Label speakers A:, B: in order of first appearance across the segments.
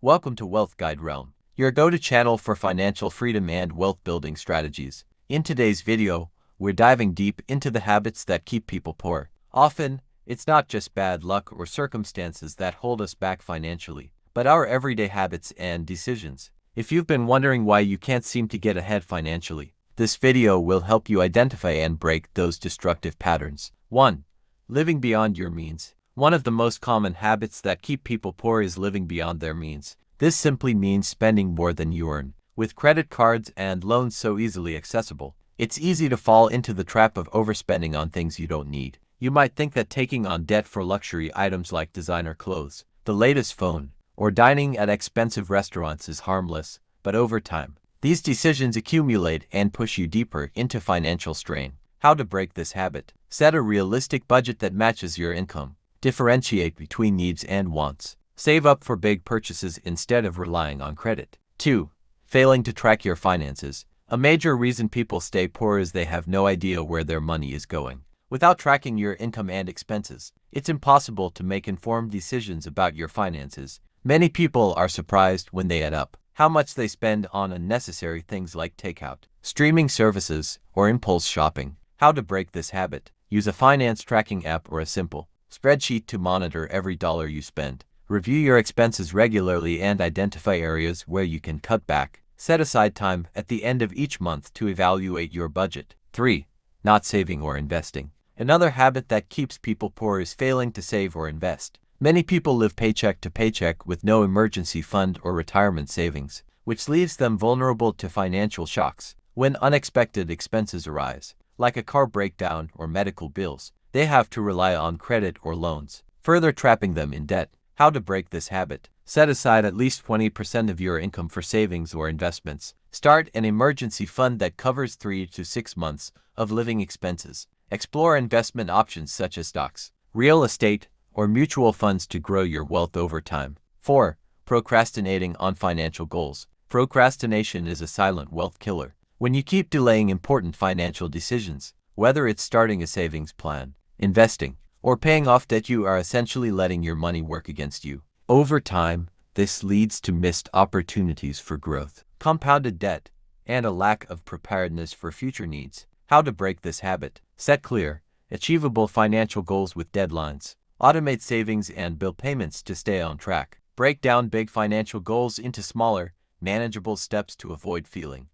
A: Welcome to Wealth Guide Realm, your go-to channel for financial freedom and wealth-building strategies. In today's video, we're diving deep into the habits that keep people poor. Often, it's not just bad luck or circumstances that hold us back financially, but our everyday habits and decisions. If you've been wondering why you can't seem to get ahead financially, this video will help you identify and break those destructive patterns. 1. Living beyond your means. One of the most common habits that keep people poor is living beyond their means. This simply means spending more than you earn. With credit cards and loans so easily accessible, it's easy to fall into the trap of overspending on things you don't need. You might think that taking on debt for luxury items like designer clothes, the latest phone, or dining at expensive restaurants is harmless, but over time, these decisions accumulate and push you deeper into financial strain. How to break this habit? Set a realistic budget that matches your income. Differentiate between needs and wants. Save up for big purchases instead of relying on credit. 2. Failing to track your finances. A major reason people stay poor is they have no idea where their money is going. Without tracking your income and expenses, it's impossible to make informed decisions about your finances. Many people are surprised when they add up how much they spend on unnecessary things like takeout, streaming services, or impulse shopping. How to break this habit? Use a finance tracking app or a simple spreadsheet to monitor every dollar you spend. Review your expenses regularly and identify areas where you can cut back. Set aside time at the end of each month to evaluate your budget. 3. Not saving or investing. Another habit that keeps people poor is failing to save or invest. Many people live paycheck to paycheck with no emergency fund or retirement savings, which leaves them vulnerable to financial shocks. When unexpected expenses arise, like a car breakdown or medical bills, they have to rely on credit or loans, further trapping them in debt. How to break this habit? Set aside at least 20% of your income for savings or investments. Start an emergency fund that covers 3 to 6 months of living expenses. Explore investment options such as stocks, real estate, or mutual funds to grow your wealth over time. 4. Procrastinating on financial goals. Procrastination is a silent wealth killer. When you keep delaying important financial decisions, whether it's starting a savings plan, investing, or paying off debt, you are essentially letting your money work against you. Over time, this leads to missed opportunities for growth, compounded debt, and a lack of preparedness for future needs. How to break this habit? Set clear, achievable financial goals with deadlines. Automate savings and bill payments to stay on track. Break down big financial goals into smaller, manageable steps to avoid feeling.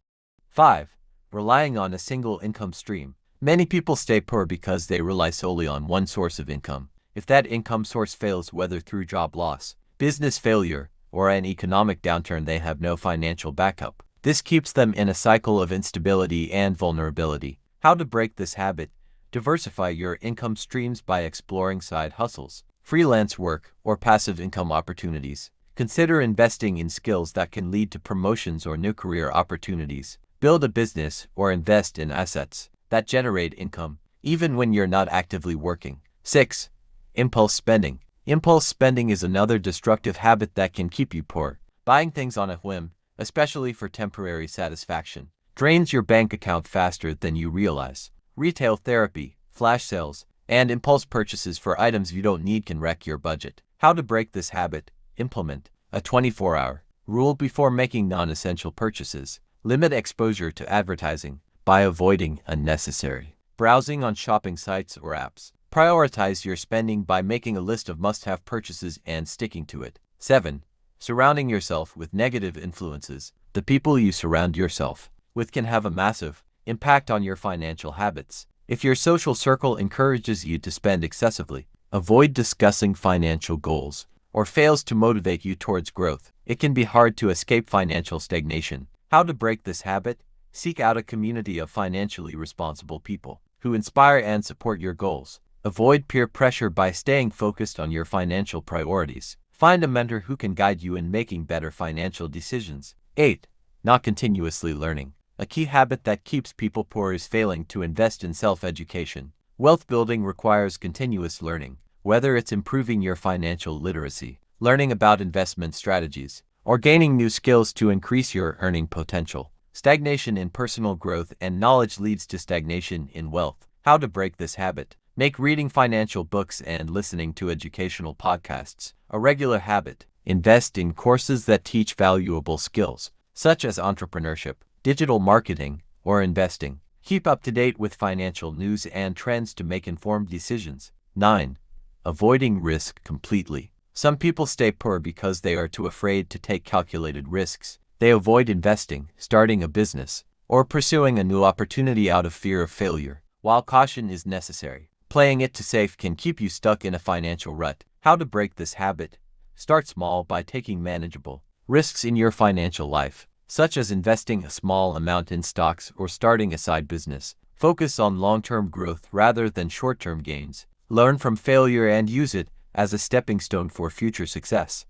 A: 5. Relying on a single income stream. Many people stay poor because they rely solely on one source of income. If that income source fails, whether through job loss, business failure, or an economic downturn, they have no financial backup. This keeps them in a cycle of instability and vulnerability. How to break this habit? Diversify your income streams by exploring side hustles, freelance work, or passive income opportunities. Consider investing in skills that can lead to promotions or new career opportunities. Build a business or invest in assets that generate income, even when you're not actively working. 6. Impulse spending. Impulse spending is another destructive habit that can keep you poor. Buying things on a whim, especially for temporary satisfaction, drains your bank account faster than you realize. Retail therapy, flash sales, and impulse purchases for items you don't need can wreck your budget. How to break this habit? Implement a 24-hour rule before making non-essential purchases. Limit exposure to advertising by avoiding unnecessary browsing on shopping sites or apps. Prioritize your spending by making a list of must-have purchases and sticking to it. 7. Surrounding yourself with negative influences. The people you surround yourself with can have a massive impact on your financial habits. If your social circle encourages you to spend excessively, avoid discussing financial goals, or fails to motivate you towards growth, it can be hard to escape financial stagnation. How to break this habit? Seek out a community of financially responsible people who inspire and support your goals. Avoid peer pressure by staying focused on your financial priorities. Find a mentor who can guide you in making better financial decisions. 8. Not continuously learning. A key habit that keeps people poor is failing to invest in self-education. Wealth building requires continuous learning, whether it's improving your financial literacy, learning about investment strategies, or gaining new skills to increase your earning potential. Stagnation in personal growth and knowledge leads to stagnation in wealth. How to break this habit? Make reading financial books and listening to educational podcasts a regular habit. Invest in courses that teach valuable skills, such as entrepreneurship, digital marketing, or investing. Keep up to date with financial news and trends to make informed decisions. 9. Avoiding risk completely. Some people stay poor because they are too afraid to take calculated risks. They avoid investing, starting a business, or pursuing a new opportunity out of fear of failure. While caution is necessary, playing it too safe can keep you stuck in a financial rut. How to break this habit? Start small by taking manageable risks in your financial life, such as investing a small amount in stocks or starting a side business. Focus on long-term growth rather than short-term gains. Learn from failure and use it as a stepping stone for future success.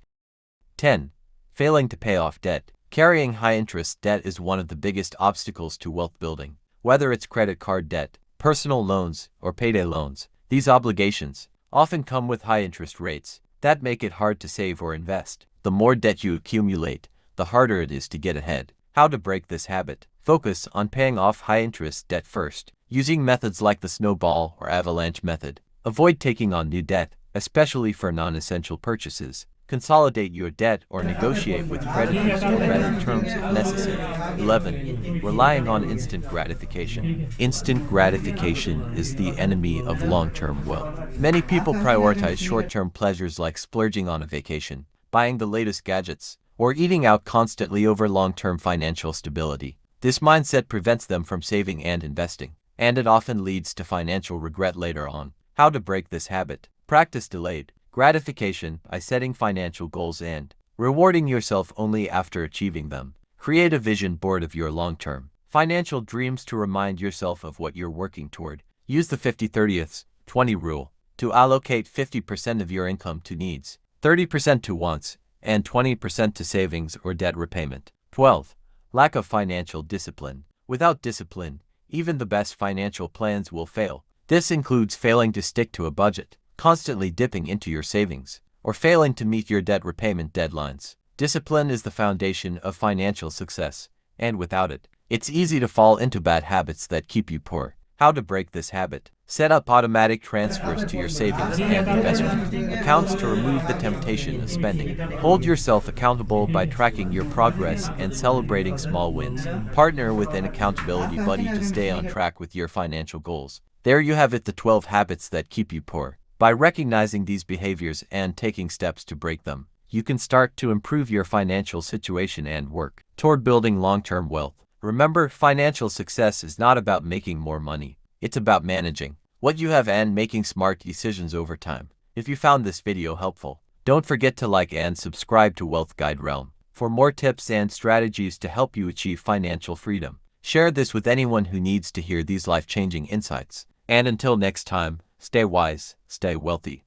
A: 10. Failing to pay off debt. Carrying high-interest debt is one of the biggest obstacles to wealth building. Whether it's credit card debt, personal loans, or payday loans, these obligations often come with high interest rates that make it hard to save or invest. The more debt you accumulate, the harder it is to get ahead. How to break this habit? Focus on paying off high-interest debt first, using methods like the snowball or avalanche method. Avoid taking on new debt, especially for non-essential purchases. Consolidate your debt or negotiate with creditors for better terms if necessary. 11. Relying on instant gratification. Instant gratification is the enemy of long-term wealth. Many people prioritize short-term pleasures like splurging on a vacation, buying the latest gadgets, or eating out constantly over long-term financial stability. This mindset prevents them from saving and investing, and it often leads to financial regret later on. How to break this habit? Practice delayed gratification by setting financial goals and rewarding yourself only after achieving them. Create a vision board of your long-term financial dreams to remind yourself of what you're working toward. Use the 50-30-20 rule to allocate 50% of your income to needs, 30% to wants, and 20% to savings or debt repayment. 12. Lack of financial discipline. Without discipline, even the best financial plans will fail. This includes failing to stick to a budget, constantly dipping into your savings, or failing to meet your debt repayment deadlines. Discipline is the foundation of financial success, and without it, it's easy to fall into bad habits that keep you poor. How to break this habit? Set up automatic transfers to your savings and investment accounts to remove the temptation of spending. Hold yourself accountable by tracking your progress and celebrating small wins. Partner with an accountability buddy to stay on track with your financial goals. There you have it, the 12 habits that keep you poor. By recognizing these behaviors and taking steps to break them, you can start to improve your financial situation and work toward building long-term wealth. Remember, financial success is not about making more money. It's about managing what you have and making smart decisions over time. If you found this video helpful, don't forget to like and subscribe to Wealth Guide Realm for more tips and strategies to help you achieve financial freedom. Share this with anyone who needs to hear these life-changing insights. And until next time, stay wise, stay wealthy.